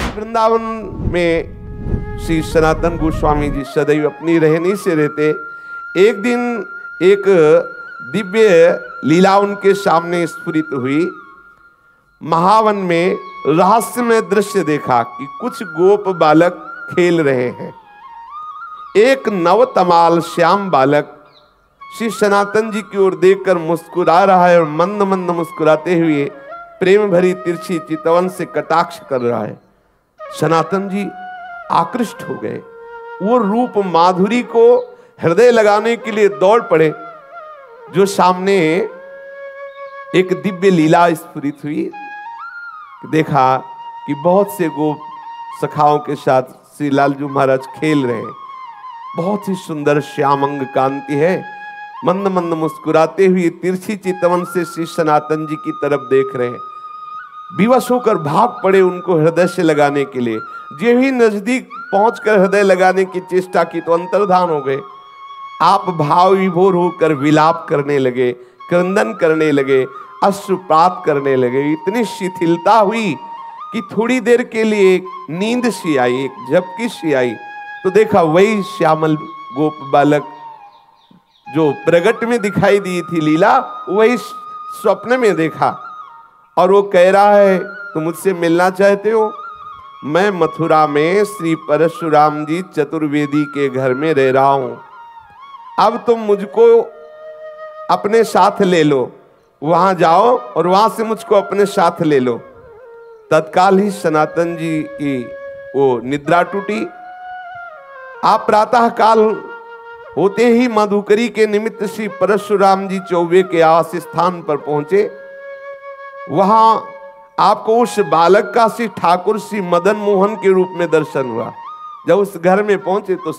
वृंदावन में श्री सनातन गोस्वामी जी सदैव अपनी रहनी से रहते। एक दिन एक दिव्य लीला उनके सामने स्फुरित हुई। महावन में रहस्यमय दृश्य देखा कि कुछ गोप बालक खेल रहे हैं। एक नवतमाल श्याम बालक श्री सनातन जी की ओर देखकर मुस्कुरा रहा है और मंद मंद मुस्कुराते हुए प्रेम भरी तिरछी चितवन से कटाक्ष कर रहा है। सनातन जी आकृष्ट हो गए। वो रूप माधुरी को हृदय लगाने के लिए दौड़ पड़े। जो सामने एक दिव्य लीला स्फुरित हुई, देखा कि बहुत से गोप सखाओं के साथ श्री लालजू महाराज खेल रहे हैं। बहुत ही सुंदर श्यामंग कांति है। मंद मंद मुस्कुराते हुए तिरछी चितवन से श्री सनातन जी की तरफ देख रहे हैं। विवश होकर भाग पड़े उनको हृदय से लगाने के लिए। जो ही नजदीक पहुंचकर हृदय लगाने की चेष्टा की तो अंतर्धान हो गए। आप भाव विभोर होकर विलाप करने लगे, क्रंदन करने लगे, अश्रुपात करने लगे। इतनी शिथिलता हुई कि थोड़ी देर के लिए नींद सी आई, एक झपकी सी आई। तो देखा वही श्यामल गोप बालक जो प्रगट में दिखाई दी थी लीला, वही स्वप्न में देखा। और वो कह रहा है, तुम मुझसे मिलना चाहते हो? मैं मथुरा में श्री परशुराम जी चतुर्वेदी के घर में रह रहा हूं। अब तुम मुझको अपने साथ ले लो। वहां जाओ और वहां से मुझको अपने साथ ले लो। तत्काल ही सनातन जी की वो निद्रा टूटी। आप प्रातः काल होते ही मधुकरी के निमित्त श्री परशुराम जी चौबे के आवास स्थान पर पहुंचे। वहां आपको उस बालक का श्री ठाकुर श्री मदन मोहन के रूप में दर्शन हुआ। जब उस घर में पहुंचे तो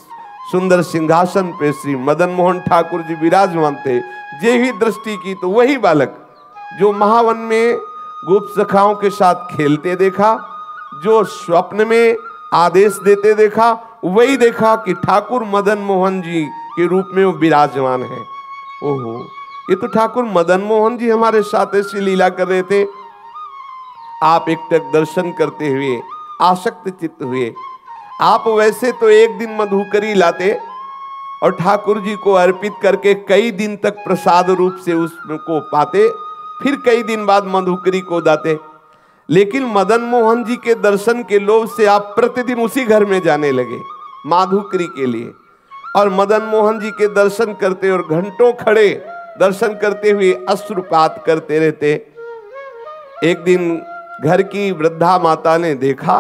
सुंदर सिंहासन पे श्री मदन मोहन ठाकुर जी विराजमान थे। जे ही दृष्टि की तो वही बालक जो महावन में गोप सखाओं के साथ खेलते देखा, जो स्वप्न में आदेश देते देखा, वही देखा कि ठाकुर मदन मोहन जी के रूप में वो विराजमान है। ओहो, ये तो ठाकुर मदन मोहन जी हमारे साथ ऐसी लीला कर रहे थे। आप एकटक दर्शन करते हुए आसक्त चित्त हुए। आप वैसे तो एक दिन मधुकरी लाते और ठाकुर जी को अर्पित करके कई दिन तक प्रसाद रूप से उसको पाते, फिर कई दिन बाद मधुकरी को दाते। लेकिन मदन मोहन जी के दर्शन के लोभ से आप प्रतिदिन उसी घर में जाने लगे माधुकरी के लिए। और मदन मोहन जी के दर्शन करते और घंटों खड़े दर्शन करते हुए अश्रुपात करते रहते। एक दिन घर की वृद्धा माता ने देखा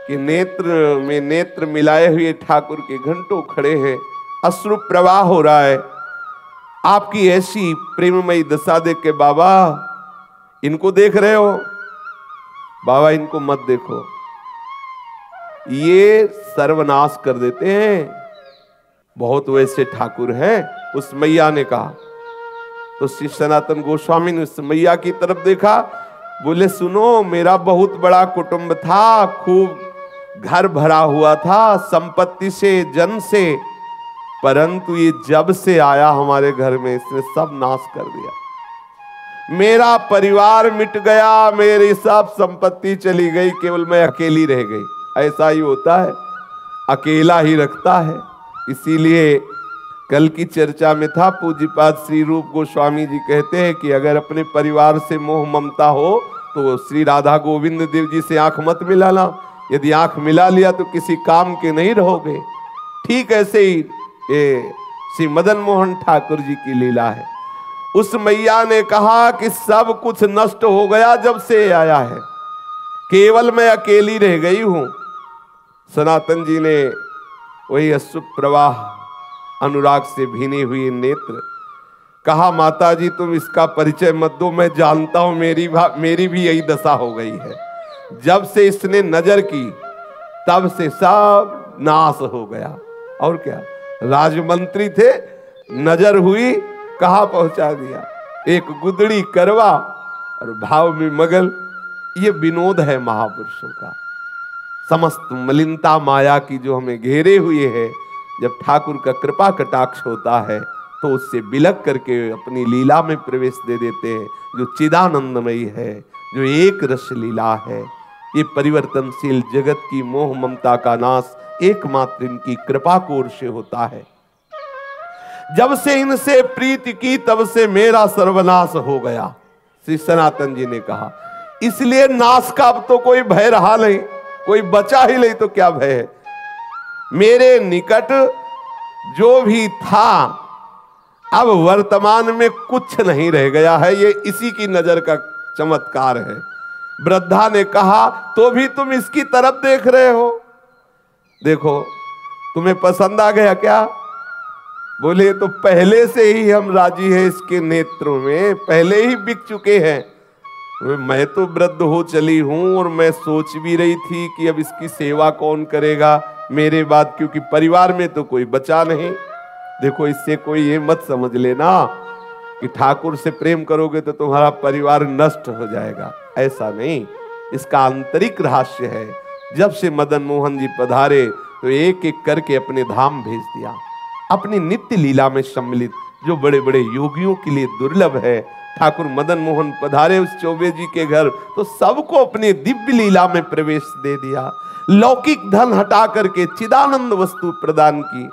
कि नेत्र में नेत्र मिलाए हुए ठाकुर के घंटों खड़े हैं, अश्रु प्रवाह हो रहा है। आपकी ऐसी प्रेममयी दशा देख के, बाबा इनको देख रहे हो? बाबा इनको मत देखो, ये सर्वनाश कर देते हैं। बहुत वैसे ठाकुर हैं। उस मैया ने कहा। तो श्री सनातन गोस्वामी ने उस मैया की तरफ देखा, बोले सुनो, मेरा बहुत बड़ा कुटुंब था, खूब घर भरा हुआ था संपत्ति से, जन से, परंतु ये जब से आया हमारे घर में इसने सब नाश कर दिया। मेरा परिवार मिट गया, मेरी सब संपत्ति चली गई, केवल मैं अकेली रह गई। ऐसा ही होता है, अकेला ही रखता है। इसीलिए कल की चर्चा में था, पूज्यपाद श्री रूप गोस्वामी जी कहते हैं कि अगर अपने परिवार से मोह ममता हो तो श्री राधा गोविंद देव जी से आंख मत मिलाना। यदि आंख मिला लिया तो किसी काम के नहीं रहोगे। ठीक ऐसे ही ये श्री मदन मोहन ठाकुर जी की लीला है। उस मैया ने कहा कि सब कुछ नष्ट हो गया जब से आया है, केवल मैं अकेली रह गई हूं। सनातन जी ने वही अश्रु प्रवाह, अनुराग से भीनी हुई नेत्र, कहा माता जी तुम इसका परिचय मत दो, मैं जानता हूं मेरी भी यही दशा हो गई है। जब से इसने नजर की तब से सब नाश हो गया। और क्या, राजमंत्री थे, नजर हुई, कहां पहुंचा दिया। एक गुदड़ी करवा और भाव में मगल। ये विनोद है महापुरुषों का। समस्त मलिनता माया की जो हमें घेरे हुए है, जब ठाकुर का कृपा कटाक्ष होता है तो उससे बिलक करके अपनी लीला में प्रवेश दे देते हैं, जो चिदानंदमयी है, जो एक रस लीला है। ये परिवर्तनशील जगत की मोह ममता का नाश एकमात्र इनकी कृपा की ओर से होता है। जब से इनसे प्रीति की तब से मेरा सर्वनाश हो गया, श्री सनातन जी ने कहा। इसलिए नाश का अब तो कोई भय रहा नहीं, कोई बचा ही नहीं तो क्या भय है। मेरे निकट जो भी था अब वर्तमान में कुछ नहीं रह गया है, ये इसी की नजर का चमत्कार है। वृद्धा ने कहा तो भी तुम इसकी तरफ देख रहे हो, देखो तुम्हें पसंद आ गया क्या? बोले तो पहले से ही हम राजी हैं, इसके नेत्रों में पहले ही बिक चुके हैं। मैं तो वृद्ध हो चली हूं और मैं सोच भी रही थी कि अब इसकी सेवा कौन करेगा मेरे बाद, क्योंकि परिवार में तो कोई बचा नहीं। देखो इससे कोई ये मत समझ लेना कि ठाकुर से प्रेम करोगे तो तुम्हारा परिवार नष्ट हो जाएगा, ऐसा नहीं। इसका आंतरिक रहस्य है। जब से मदन मोहन जी पधारे तो एक एक करके अपने धाम भेज दिया, अपनी नित्य लीला में सम्मिलित, जो बड़े बड़े योगियों के लिए दुर्लभ है। ठाकुर मदन मोहन पधारे उस चौबे जी के घर तो सबको अपनी दिव्य लीला में प्रवेश दे दिया। लौकिक धन हटा करके चिदानंद वस्तु प्रदान की।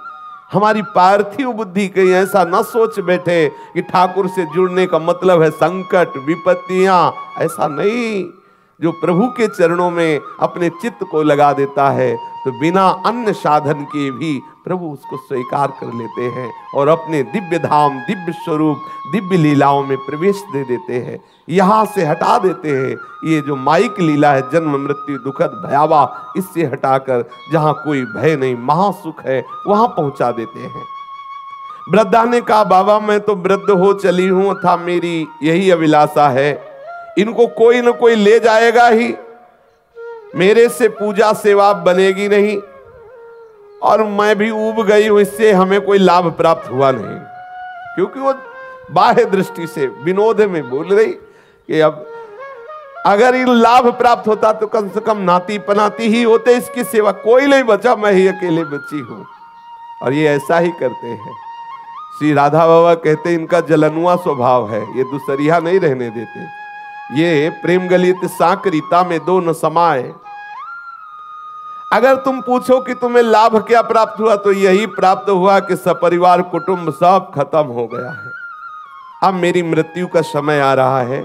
हमारी पार्थिव बुद्धि कहीं ऐसा न सोच बैठे कि ठाकुर से जुड़ने का मतलब है संकट विपत्तियां, ऐसा नहीं। जो प्रभु के चरणों में अपने चित्त को लगा देता है तो बिना अन्य साधन के भी प्रभु उसको स्वीकार कर लेते हैं और अपने दिव्य धाम, दिव्य स्वरूप, दिव्य लीलाओं में प्रवेश दे देते हैं। यहाँ से हटा देते हैं ये जो माइक लीला है, जन्म मृत्यु दुखद भयावह, इससे हटाकर जहाँ कोई भय नहीं, महासुख है, वहाँ पहुँचा देते हैं। वृद्धा ने कहा बाबा मैं तो वृद्ध हो चली हूँ तथा मेरी यही अभिलाषा है, इनको कोई न कोई ले जाएगा ही, मेरे से पूजा सेवा बनेगी नहीं और मैं भी ऊब गई हूं, इससे हमें कोई लाभ प्राप्त हुआ नहीं। क्योंकि वो बाह्य दृष्टि से विनोद में बोल रही कि अब अगर इन लाभ प्राप्त होता तो कम से कम नाती पनाती ही होते, इसकी सेवा कोई नहीं बचा, मैं ही अकेले बची हूं। और ये ऐसा ही करते हैं। श्री राधा बाबा कहते इनका जलनुआ स्वभाव है, ये दूसरिया नहीं रहने देते। ये प्रेम गलित साकरीता में दो न समाये। अगर तुम पूछो कि तुम्हें लाभ क्या प्राप्त हुआ तो यही प्राप्त हुआ कि सपरिवार कुटुंब सब खत्म हो गया है। अब मेरी मृत्यु का समय आ रहा है,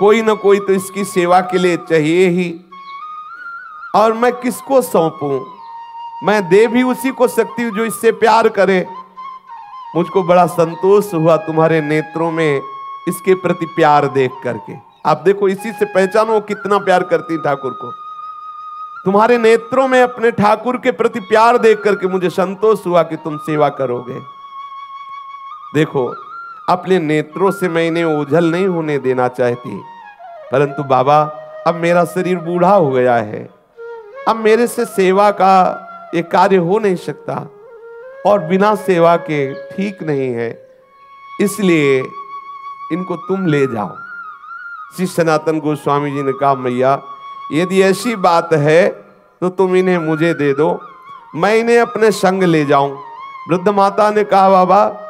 कोई न कोई तो इसकी सेवा के लिए चाहिए ही, और मैं किसको सौंपूं? मैं दे भी उसी को सकती हूं जो इससे प्यार करे। मुझको बड़ा संतोष हुआ तुम्हारे नेत्रों में इसके प्रति प्यार देख करके। आप देखो इसी से पहचानो कितना प्यार करती ठाकुर को। तुम्हारे नेत्रों में अपने ठाकुर के प्रति प्यार देख करके मुझे संतोष हुआ कि तुम सेवा करोगे। देखो अपने नेत्रों से मैं इन्हें ओझल नहीं होने देना चाहती, परंतु बाबा अब मेरा शरीर बूढ़ा हो गया है, अब मेरे से सेवा का ये कार्य हो नहीं सकता और बिना सेवा के ठीक नहीं है, इसलिए इनको तुम ले जाओ। श्री सनातन गोस्वामी जी ने कहा मैया यदि ऐसी बात है तो तुम इन्हें मुझे दे दो, मैं इन्हें अपने संग ले जाऊं। वृद्ध माता ने कहा बाबा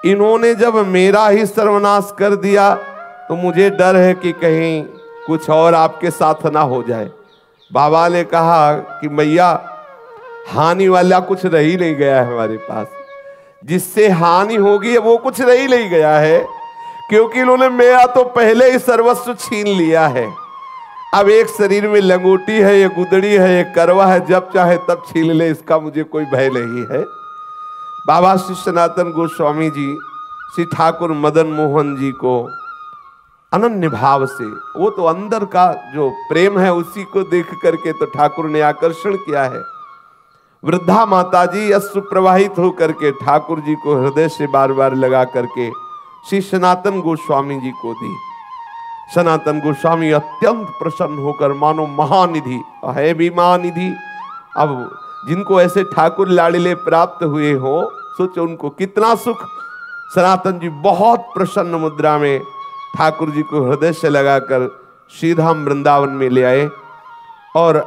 इन्होंने जब मेरा ही सर्वनाश कर दिया तो मुझे डर है कि कहीं कुछ और आपके साथ ना हो जाए। बाबा ने कहा कि मैया हानि वाला कुछ रह ही नहीं गया है हमारे पास, जिससे हानि होगी वो कुछ रह ही नहीं गया है, क्योंकि इन्होंने मेरा तो पहले ही सर्वस्व छीन लिया है। अब एक शरीर में लंगोटी है, ये गुदड़ी है, ये करवा है, जब चाहे तब छीन ले, इसका मुझे कोई भय नहीं है। बाबा श्री सनातन गोस्वामी जी श्री ठाकुर मदन मोहन जी को अनन्य भाव से, वो तो अंदर का जो प्रेम है उसी को देख करके तो ठाकुर ने आकर्षण किया है। वृद्धा माता जी अश्रु प्रवाहित होकर के ठाकुर जी को हृदय से बार बार लगा करके श्री सनातन गोस्वामी जी को दी। सनातन गोस्वामी अत्यंत प्रसन्न होकर मानो महानिधि है भी महानिधि, अब जिनको ऐसे ठाकुर लाड़िले प्राप्त हुए हो सोचो उनको कितना सुख। सनातन जी बहुत प्रसन्न मुद्रा में ठाकुर जी को हृदय से लगाकर श्रीधाम वृंदावन में ले आए और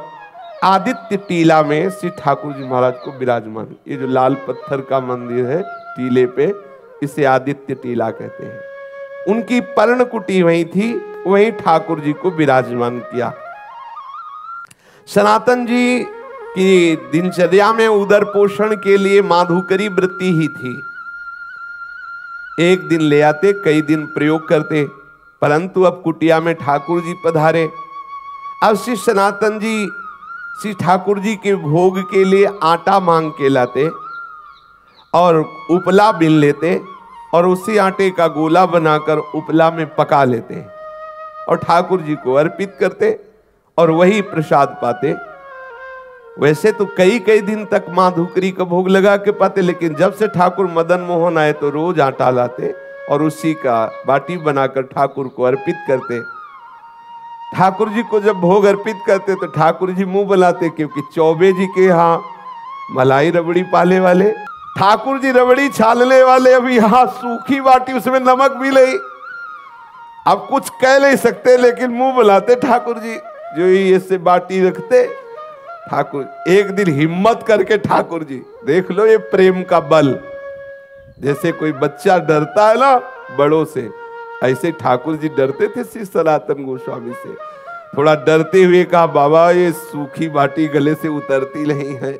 आदित्य टीला में श्री ठाकुर जी महाराज को विराजमान, ये जो लाल पत्थर का मंदिर है टीले पे, इसे आदित्य टीला कहते हैं। उनकी पर्णकुटी वहीं थी, वहीं ठाकुर जी को विराजमान किया। सनातन जी की दिनचर्या में उदर पोषण के लिए माधुकरी वृत्ति ही थी। एक दिन ले आते, कई दिन प्रयोग करते, परंतु अब कुटिया में ठाकुर जी पधारे। अब श्री सनातन जी श्री ठाकुर जी के भोग के लिए आटा मांग के लाते और उपला बिन लेते और उसी आटे का गोला बनाकर उपला में पका लेते और ठाकुर जी को अर्पित करते और वही प्रसाद पाते। वैसे तो कई कई दिन तक माधुकरी का भोग लगा के पाते, लेकिन जब से ठाकुर मदन मोहन आए तो रोज आटा लाते और उसी का बाटी बनाकर ठाकुर को अर्पित करते। ठाकुर जी को जब भोग अर्पित करते तो ठाकुर जी मुंह बनाते, क्योंकि चौबे जी के यहाँ मलाई रबड़ी पाले वाले, ठाकुर जी रबड़ी छालने वाले। अभी यहाँ सूखी बाटी, उसमें नमक भी नहीं। अब कुछ कह नहीं सकते, लेकिन मुंह बुलाते ठाकुर जी। जो ही ऐसे बाटी रखते, ठाकुर एक दिन हिम्मत करके ठाकुर जी, देख लो ये प्रेम का बल। जैसे कोई बच्चा डरता है ना बड़ों से, ऐसे ठाकुर जी डरते थे श्री सनातन गोस्वामी से। थोड़ा डरते हुए कहा, बाबा ये सूखी बाटी गले से उतरती नहीं है,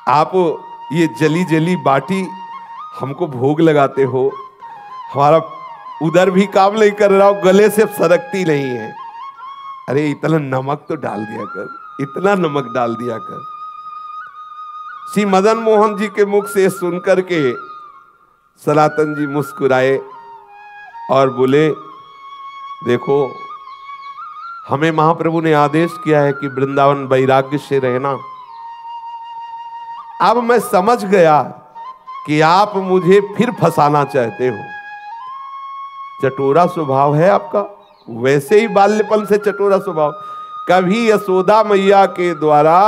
आप ये जली जली बाटी हमको भोग लगाते हो, हमारा उधर भी काम नहीं कर रहा हो, गले से सरकती नहीं है। अरे इतना नमक तो डाल दिया कर, इतना नमक डाल दिया कर। श्री मदन मोहन जी के मुख से सुनकर के सनातन जी मुस्कुराए और बोले, देखो हमें महाप्रभु ने आदेश किया है कि वृंदावन वैराग्य से रहना। अब मैं समझ गया कि आप मुझे फिर फंसाना चाहते हो। चटोरा स्वभाव है आपका, वैसे ही बाल्यपन से चटोरा स्वभाव। कभी यशोदा मैया के द्वारा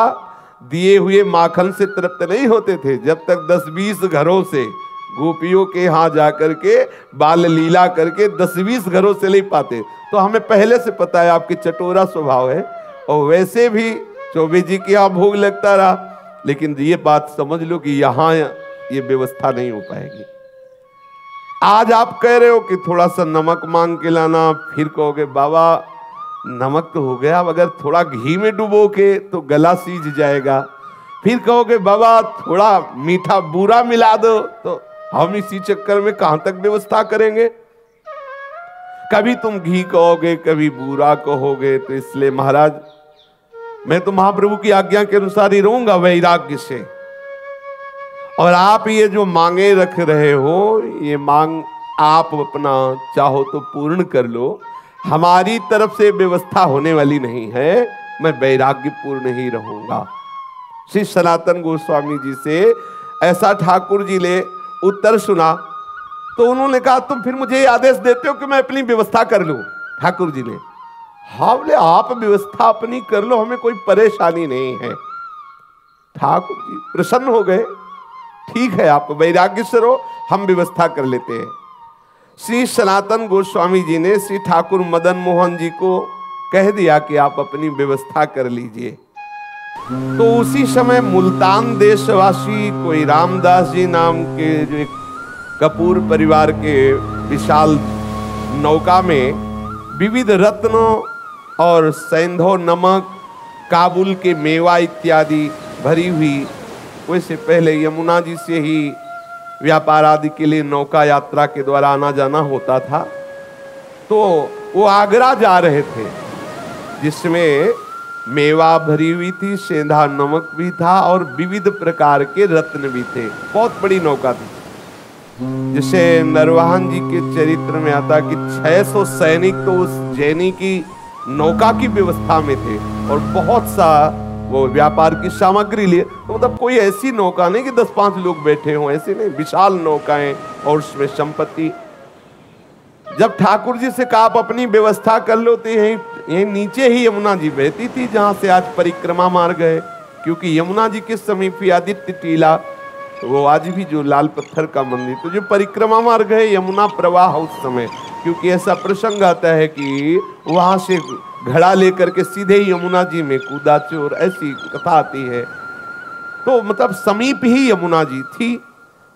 दिए हुए माखन से तृप्त नहीं होते थे, जब तक 10-20 घरों से गोपियों के यहाँ जाकर के बाल लीला करके 10-20 घरों से नहीं पाते। तो हमें पहले से पता है आपकी चटोरा स्वभाव है। और वैसे भी चौबे जी के यहाँ भोग लगता रहा, लेकिन ये बात समझ लो कि यहाँ ये व्यवस्था नहीं हो पाएगी। आज आप कह रहे हो कि थोड़ा सा नमक मांग के लाना, फिर कहोगे बाबा नमक तो हो गया, अगर थोड़ा घी में डुबो के तो गला सीज जाएगा। फिर कहोगे बाबा थोड़ा मीठा बूरा मिला दो, तो हम इसी चक्कर में कहां तक व्यवस्था करेंगे। कभी तुम घी कहोगे, कभी बूरा कहोगे। तो इसलिए महाराज मैं तो महाप्रभु की आज्ञा के अनुसार ही रहूंगा वैराग्य से। और आप ये जो मांगे रख रहे हो, ये मांग आप अपना चाहो तो पूर्ण कर लो, हमारी तरफ से व्यवस्था होने वाली नहीं है। मैं वैराग्य पूर्ण ही रहूंगा। श्री सनातन गोस्वामी जी से ऐसा ठाकुर जी ने उत्तर सुना तो उन्होंने कहा, तुम फिर मुझे आदेश देते हो कि मैं अपनी व्यवस्था कर लूं। ठाकुर जी ने हाँ बोले, आप व्यवस्था अपनी कर लो, हमें कोई परेशानी नहीं है। ठाकुर जी प्रसन्न हो गए, ठीक है आप वैराग्य से रहो, हम व्यवस्था कर लेते हैं। श्री सनातन गोस्वामी जी ने श्री ठाकुर मदन मोहन जी को कह दिया कि आप अपनी व्यवस्था कर लीजिए। तो उसी समय मुल्तान देशवासी कोई रामदास जी नाम के जो एक कपूर परिवार के विशाल नौका में विविध रत्नों और सैंधव नमक, काबुल के मेवा इत्यादि भरी हुई, वैसे पहले यमुना जी से ही व्यापार आदि के लिए नौका यात्रा के द्वारा आना जाना होता था। तो वो आगरा जा रहे थे, जिसमें मेवा भरी हुई थी, सेंधा नमक भी था और विविध प्रकार के रत्न भी थे। बहुत बड़ी नौका थी, जिसे नरवाहन जी के चरित्र में आता कि 600 सैनिक तो उस जैनी की नौका की व्यवस्था में थे और बहुत सा वो व्यापार की सामग्री लिए। तो मतलब कोई ऐसी नौका नहीं कि 10-5 लोग बैठे हों, ऐसे नहीं, विशाल नौकाएं और उसमें संपत्ति। जब ठाकुर जी से कहा आप अपनी व्यवस्था कर लो, तो यहीं नीचे ही यमुना जी बहती थी, जहां से आज परिक्रमा मार्ग गए। क्योंकि यमुना जी के समीप ही आदित्य टीला, वो आज भी जो लाल पत्थर का मंदिर, तो जो परिक्रमा मार्ग है यमुना प्रवाह उस समय, क्योंकि ऐसा प्रसंग आता है कि वहां से घड़ा लेकर के सीधे यमुना जी में कूदा चोर, ऐसी कथा आती है। तो मतलब समीप ही यमुना जी थी,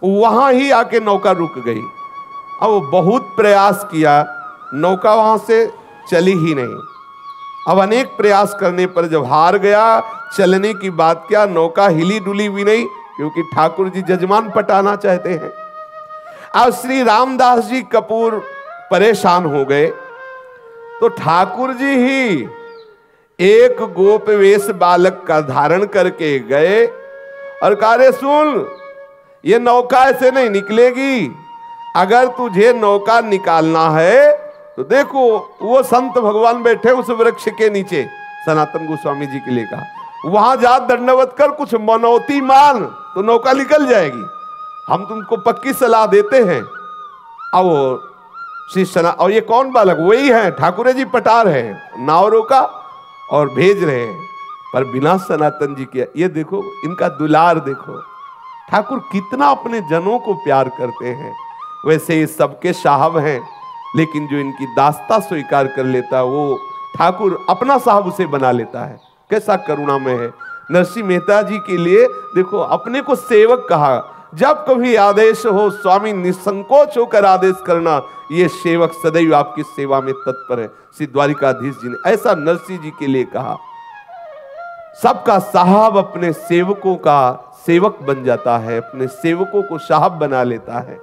वहां ही आके नौका रुक गई। अब बहुत प्रयास किया, नौका वहां से चली ही नहीं। अब अनेक प्रयास करने पर जब हार गया, चलने की बात क्या, नौका हिली डुली भी नहीं, क्योंकि ठाकुर जी जजमान पटाना चाहते हैं। अब श्री रामदास जी कपूर परेशान हो गए, तो ठाकुर जी ही एक गोप वेश बालक का धारण करके गए और कहा, रे सुन, ये नौका ऐसे नहीं निकलेगी, अगर तुझे नौका निकालना है तो देखो वो संत भगवान बैठे उस वृक्ष के नीचे, सनातन गोस्वामी जी के लिए कहा, वहां जा दंडवत कर, कुछ मनौती मान तो नौका निकल जाएगी, हम तुमको पक्की सलाह देते हैं। अब वो श्री सना, और ये कौन बालक, वही है ठाकुर जी पटार है, नाव रोका और भेज रहे हैं, पर बिना सनातन जी के। ये देखो इनका दुलार देखो, ठाकुर कितना अपने जनों को प्यार करते हैं। वैसे ये सबके साहब हैं, लेकिन जो इनकी दास्ता स्वीकार कर लेता है वो ठाकुर अपना साहब उसे बना लेता है। कैसा करुणामय है। नरसिंह मेहता जी के लिए देखो अपने को सेवक कहा, जब कभी आदेश हो स्वामी निसंकोच होकर आदेश करना, ये सेवक सदैव आपकी सेवा में तत्पर है। श्री द्वारिकाधीश जी ने ऐसा नरसिंह जी के लिए कहा। सबका साहब अपने सेवकों का सेवक बन जाता है, अपने सेवकों को साहब बना लेता है।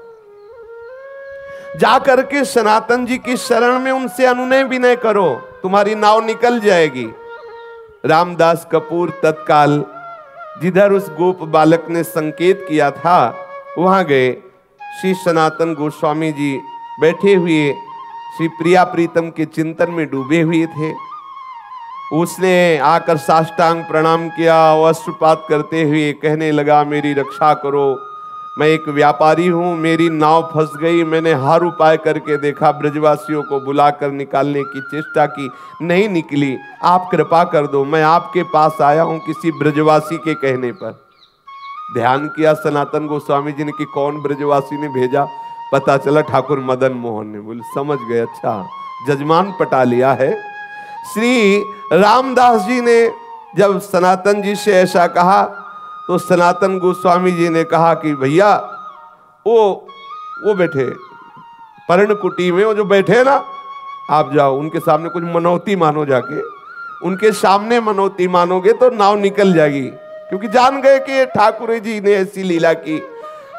जाकर के सनातन जी की शरण में उनसे अनुनय विनय करो, तुम्हारी नाव निकल जाएगी। रामदास कपूर तत्काल जिधर उस गोप बालक ने संकेत किया था वहां गए। श्री सनातन गोस्वामी जी बैठे हुए श्री प्रिया प्रीतम के चिंतन में डूबे हुए थे। उसने आकर साष्टांग प्रणाम किया, वस्त्रपात करते हुए कहने लगा, मेरी रक्षा करो, मैं एक व्यापारी हूं, मेरी नाव फंस गई, मैंने हर उपाय करके देखा, ब्रजवासियों को बुलाकर निकालने की चेष्टा की, नहीं निकली, आप कृपा कर दो, मैं आपके पास आया हूं किसी ब्रजवासी के कहने पर। ध्यान किया सनातन गोस्वामी जी ने कि कौन ब्रजवासी ने भेजा, पता चला ठाकुर मदन मोहन ने। बोले समझ गए, अच्छा जजमान पटा लिया है। श्री रामदास जी ने जब सनातन जी से ऐसा कहा तो सनातन गोस्वामी जी ने कहा कि भैया वो बैठे पर्णकुटी में, वो जो बैठे ना, आप जाओ उनके सामने कुछ मनौती मानो, जाके उनके सामने मनौती मानोगे तो नाव निकल जाएगी, क्योंकि जान गए कि ठाकुर जी ने ऐसी लीला की।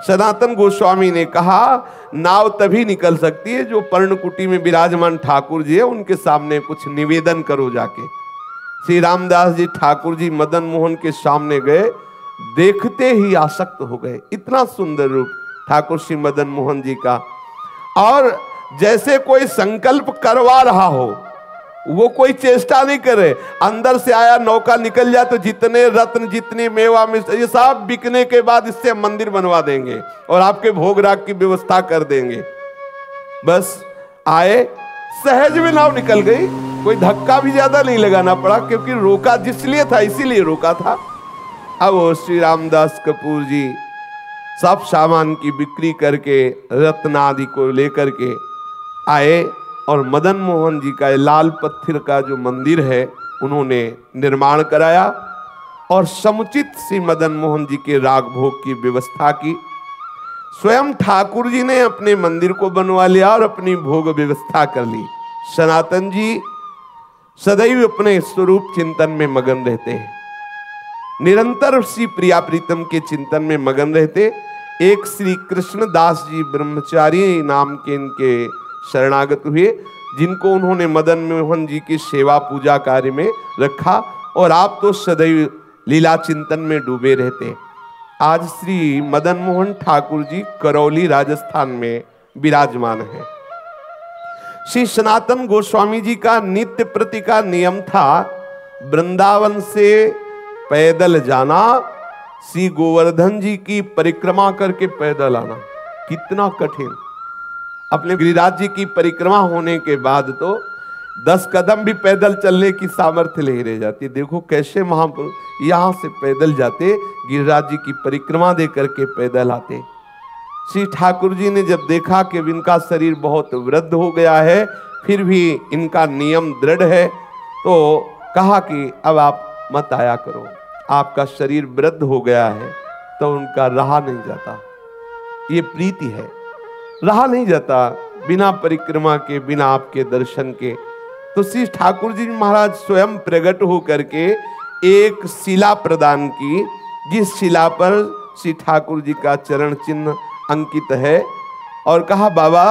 सनातन गोस्वामी ने कहा नाव तभी निकल सकती है जो पर्णकुटी में विराजमान ठाकुर जी है उनके सामने कुछ निवेदन करो जाके। श्री रामदास जी ठाकुर जी मदन मोहन के सामने गए, देखते ही आसक्त हो गए। इतना सुंदर रूप ठाकुर श्री मदन मोहन जी का, और जैसे कोई संकल्प करवा रहा हो, वो कोई चेष्टा नहीं करे, अंदर से आया नौका निकल जाए तो जितने रत्न जितनी मेवा मिष्ट ये सब बिकने के बाद इससे मंदिर बनवा देंगे और आपके भोग राग की व्यवस्था कर देंगे। बस आए, सहज में नाव निकल गई, कोई धक्का भी ज्यादा नहीं लगाना पड़ा, क्योंकि रोका जिसलिए था इसीलिए रोका था। अब वो श्री रामदास कपूर जी सब सामान की बिक्री करके रत्न आदि को लेकर के आए और मदन मोहन जी का लाल पत्थर का जो मंदिर है उन्होंने निर्माण कराया और समुचित श्री मदन मोहन जी के राग भोग की व्यवस्था की। स्वयं ठाकुर जी ने अपने मंदिर को बनवा लिया और अपनी भोग व्यवस्था कर ली। सनातन जी सदैव अपने स्वरूप चिंतन में मगन रहते हैं, निरंतर श्री प्रिया प्रीतम के चिंतन में मगन रहते। एक श्री कृष्णदास जी ब्रह्मचारी नाम के इनके शरणागत हुए, जिनको उन्होंने मदन मोहन जी की सेवा पूजा कार्य में रखा, और आप तो सदैव लीला चिंतन में डूबे रहते। आज श्री मदन मोहन ठाकुर जी करौली राजस्थान में विराजमान है। श्री सनातन गोस्वामी जी का नित्य प्रति का नियम था वृंदावन से पैदल जाना, श्री गोवर्धन जी की परिक्रमा करके पैदल आना। कितना कठिन। अपने गिरिराज जी की परिक्रमा होने के बाद तो 10 कदम भी पैदल चलने की सामर्थ्य नहीं रह जाती। देखो कैसे महापुरुष यहाँ से पैदल जाते, गिरिराज जी की परिक्रमा दे करके पैदल आते। श्री ठाकुर जी ने जब देखा कि इनका शरीर बहुत वृद्ध हो गया है, फिर भी इनका नियम दृढ़ है, तो कहा कि अब आप मत आया करो, आपका शरीर वृद्ध हो गया है। तो उनका रहा नहीं जाता, ये प्रीति है, रहा नहीं जाता बिना परिक्रमा के, बिना आपके दर्शन के। तो श्री ठाकुर जी महाराज स्वयं प्रकट होकर के एक शिला प्रदान की, जिस शिला पर श्री ठाकुर जी का चरण चिन्ह अंकित है, और कहा बाबा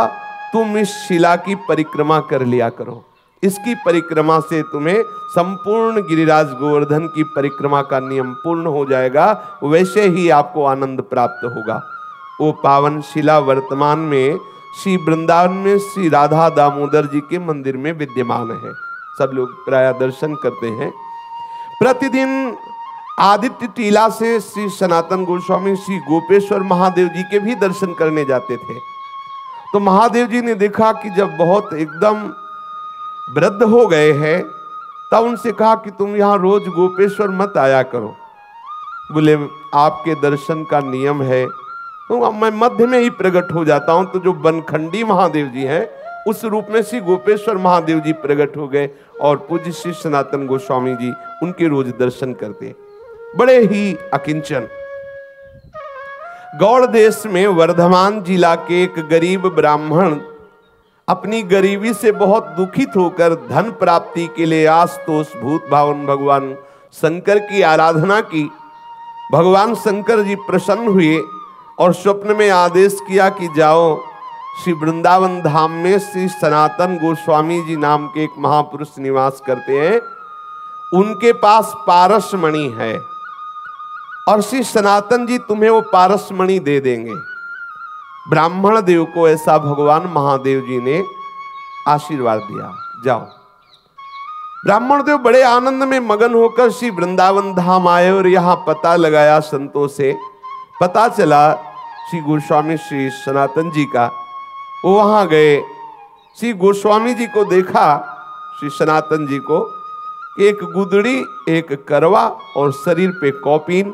तुम इस शिला की परिक्रमा कर लिया करो, इसकी परिक्रमा से तुम्हें संपूर्ण गिरिराज गोवर्धन की परिक्रमा का नियम पूर्ण हो जाएगा, वैसे ही आपको आनंद प्राप्त होगा। वो पावन शिला वर्तमान में श्री वृंदावन में श्री राधा दामोदर जी के मंदिर में विद्यमान है। सब लोग प्राय दर्शन करते हैं। प्रतिदिन आदित्य टीला से श्री सनातन गोस्वामी श्री गोपेश्वर महादेव जी के भी दर्शन करने जाते थे। तो महादेव जी ने देखा कि जब बहुत एकदम वृद्ध हो गए हैं, तब उनसे कहा कि तुम यहाँ रोज गोपेश्वर मत आया करो। बोले आपके दर्शन का नियम है, तो मैं मध्य में ही प्रकट हो जाता हूं। तो जो बनखंडी महादेव जी हैं उस रूप में श्री गोपेश्वर महादेव जी प्रकट हो गए, और पूज्य श्री सनातन गोस्वामी जी उनके रोज दर्शन करते, बड़े ही अकिंचन। गौड़ देश में वर्धमान जिला के एक गरीब ब्राह्मण अपनी गरीबी से बहुत दुखित होकर धन प्राप्ति के लिए आशुतोष भूत भावन भगवान शंकर की आराधना की। भगवान शंकर जी प्रसन्न हुए और स्वप्न में आदेश किया कि जाओ श्री वृंदावन धाम में श्री सनातन गोस्वामी जी नाम के एक महापुरुष निवास करते हैं, उनके पास पारस मणि है और श्री सनातन जी तुम्हें वो पारस मणि दे देंगे। ब्राह्मण देव को ऐसा भगवान महादेव जी ने आशीर्वाद दिया, जाओ। ब्राह्मण देव बड़े आनंद में मगन होकर श्री वृंदावन धाम आए और यहां पता लगाया संतों से, पता चला श्री गोस्वामी श्री सनातन जी का। वो वहां गए, श्री गोस्वामी जी को देखा, श्री सनातन जी को, एक गुदड़ी, एक करवा और शरीर पे कौपीन।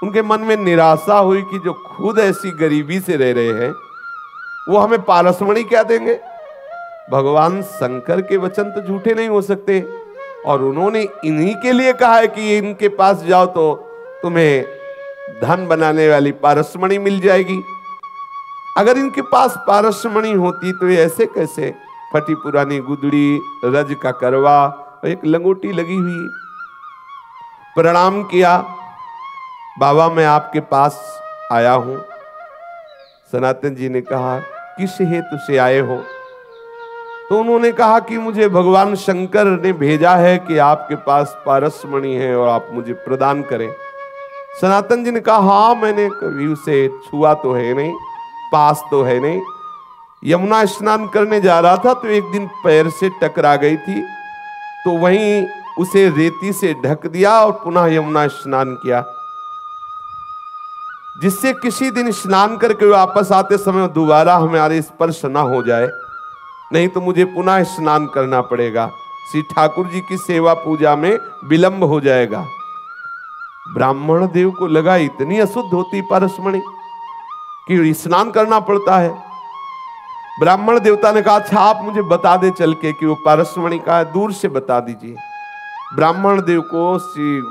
उनके मन में निराशा हुई कि जो खुद ऐसी गरीबी से रह रहे हैं वो हमें पारसमणि क्या देंगे। भगवान शंकर के वचन तो झूठे नहीं हो सकते, और उन्होंने इन्हीं के लिए कहा है कि इनके पास जाओ तो तुम्हें धन बनाने वाली पारसमणि मिल जाएगी। अगर इनके पास पारसमणि होती तो ये ऐसे कैसे फटी पुरानी गुदड़ी, रज का करवा, एक लंगोटी लगी हुई। प्रणाम किया, बाबा मैं आपके पास आया हूं। सनातन जी ने कहा किस हेतु से आए हो? तो उन्होंने कहा कि मुझे भगवान शंकर ने भेजा है कि आपके पास पारसमणि है और आप मुझे प्रदान करें। सनातन जी ने कहा हाँ, मैंने कभी उसे छुआ तो है नहीं, पास तो है नहीं। यमुना स्नान करने जा रहा था तो एक दिन पैर से टकरा गई थी, तो वहीं उसे रेती से ढक दिया और पुनः यमुना स्नान किया, जिससे किसी दिन स्नान करके वापस आते समय दोबारा हमारे स्पर्श ना हो जाए, नहीं तो मुझे पुनः स्नान करना पड़ेगा। श्री ठाकुर जी की सेवा पूजा में विलंब हो जाएगा। ब्राह्मण देव को लगा इतनी अशुद्ध होती पारसमणि कि स्नान करना पड़ता है। ब्राह्मण देवता ने कहा अच्छा आप मुझे बता दे चल के कि वो पारसमणि का है, दूर से बता दीजिए। ब्राह्मण देव को श्री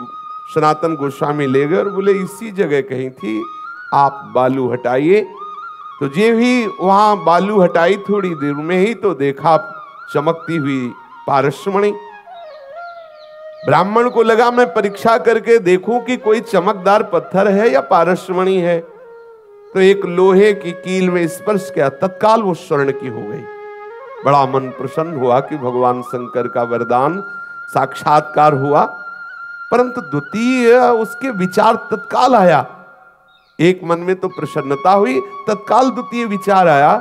सनातन गोस्वामी ले गए और बोले इसी जगह कहीं थी, आप बालू हटाइए। तो जे भी वहां बालू हटाई, थोड़ी देर में ही तो देखा चमकती हुई पारसमणि। ब्राह्मण को लगा मैं परीक्षा करके देखूं कि कोई चमकदार पत्थर है या पारसमणि है। तो एक लोहे की कील में स्पर्श किया, तत्काल वो स्वर्ण की हो गई। बड़ा मन प्रसन्न हुआ कि भगवान शंकर का वरदान साक्षात्कार हुआ। परंतु द्वितीय उसके विचार तत्काल आया, एक मन में तो प्रसन्नता हुई, तत्काल द्वितीय विचार आया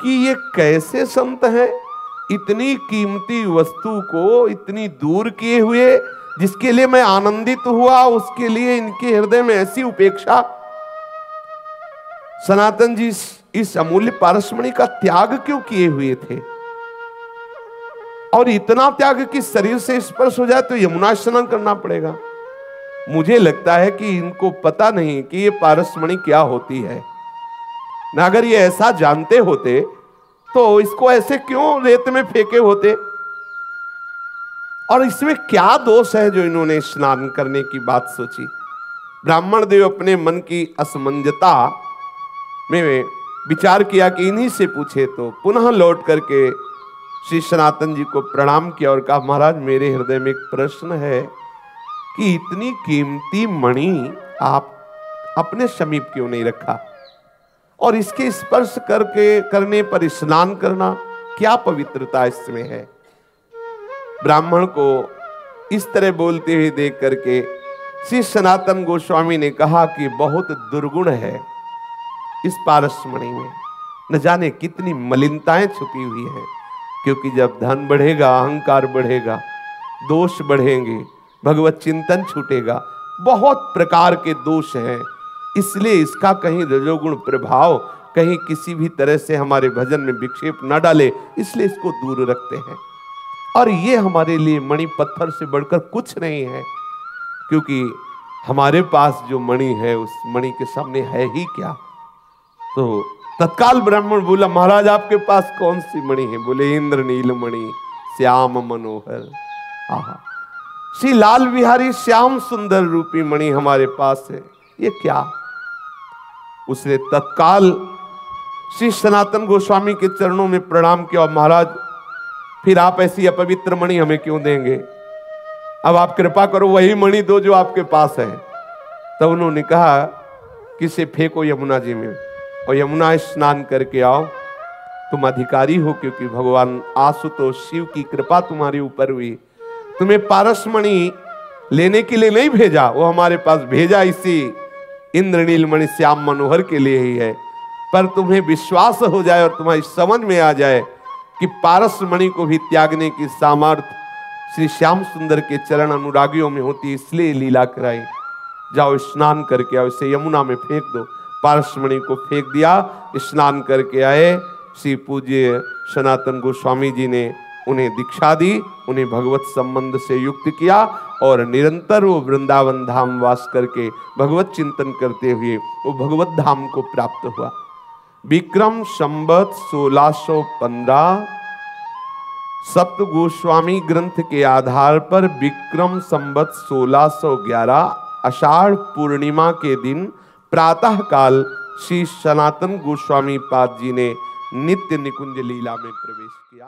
कि ये कैसे संत हैं, इतनी कीमती वस्तु को इतनी दूर किए हुए, जिसके लिए मैं आनंदित हुआ उसके लिए इनके हृदय में ऐसी उपेक्षा। सनातन जी इस अमूल्य पारसमणि का त्याग क्यों किए हुए थे, और इतना त्याग कि शरीर से स्पर्श हो जाए तो यमुना स्नान करना पड़ेगा। मुझे लगता है कि इनको पता नहीं कि ये पारसमणि क्या होती है। ना अगर ये ऐसा जानते होते तो इसको ऐसे क्यों रेत में फेंके होते, और इसमें क्या दोष है जो इन्होंने स्नान करने की बात सोची। ब्राह्मण देव अपने मन की असमंजता में विचार किया कि इन्हीं से पूछे, तो पुनः लौट करके श्री सनातन जी को प्रणाम किया और कहा, महाराज मेरे हृदय में एक प्रश्न है कि इतनी कीमती मणि आप अपने समीप क्यों नहीं रखा, और इसके स्पर्श करने पर स्नान करना क्या पवित्रता इसमें है। ब्राह्मण को इस तरह बोलते हुए देख करके श्री सनातन गोस्वामी ने कहा कि बहुत दुर्गुण है इस पारसमणि में, न जाने कितनी मलिनताएं छुपी हुई हैं। क्योंकि जब धन बढ़ेगा, अहंकार बढ़ेगा, दोष बढ़ेंगे, भगवत चिंतन छूटेगा, बहुत प्रकार के दोष हैं। इसलिए इसका कहीं रजोगुण प्रभाव कहीं किसी भी तरह से हमारे भजन में विक्षेप न डाले, इसलिए इसको दूर रखते हैं। और ये हमारे लिए मणि पत्थर से बढ़कर कुछ नहीं है, क्योंकि हमारे पास जो मणि है उस मणि के सामने है ही क्या। तो तत्काल ब्राह्मण बोला, महाराज आपके पास कौन सी मणि है? बोले, इंद्र नील मणि श्याम मनोहर। आहा, श्री लाल बिहारी श्याम सुंदर रूपी मणि हमारे पास है, ये क्या? उसने तत्काल श्री सनातन गोस्वामी के चरणों में प्रणाम किया, और महाराज फिर आप ऐसी अपवित्र मणि हमें क्यों देंगे? अब आप कृपा करो, वही मणि दो जो आपके पास है। तब उन्होंने कहा कि इसे फेंको यमुना जी में और यमुना स्नान करके आओ। तुम अधिकारी हो, क्योंकि भगवान आशुतोष शिव की कृपा तुम्हारे ऊपर हुई। तुम्हें पारसमणि लेने के लिए नहीं भेजा, वो हमारे पास भेजा इसी इंद्रनील मणि श्याम मनोहर के लिए ही है। पर तुम्हें विश्वास हो जाए और तुम्हारी समझ में आ जाए कि पारसमणि को भी त्यागने की सामर्थ्य श्री श्याम सुंदर के चरण अनुरागियों में होती, इसलिए लीला कराई। जाओ स्नान करके आओ, इसे यमुना में फेंक दो। पारसमणि को फेंक दिया, स्नान करके आए। श्री पूज्य सनातन गोस्वामी जी ने उन्हें दीक्षा दी, उन्हें भगवत संबंध से युक्त किया, और निरंतर वो वृंदावन धाम वास करके भगवत चिंतन करते हुए वो भगवत धाम को प्राप्त हुआ। विक्रम संवत 1615 सप्त गोस्वामी ग्रंथ के आधार पर विक्रम संवत 1611 आषाढ़ पूर्णिमा के दिन प्रातः काल श्री सनातन गोस्वामी पाद जी ने नित्य निकुंज लीला में प्रवेश किया।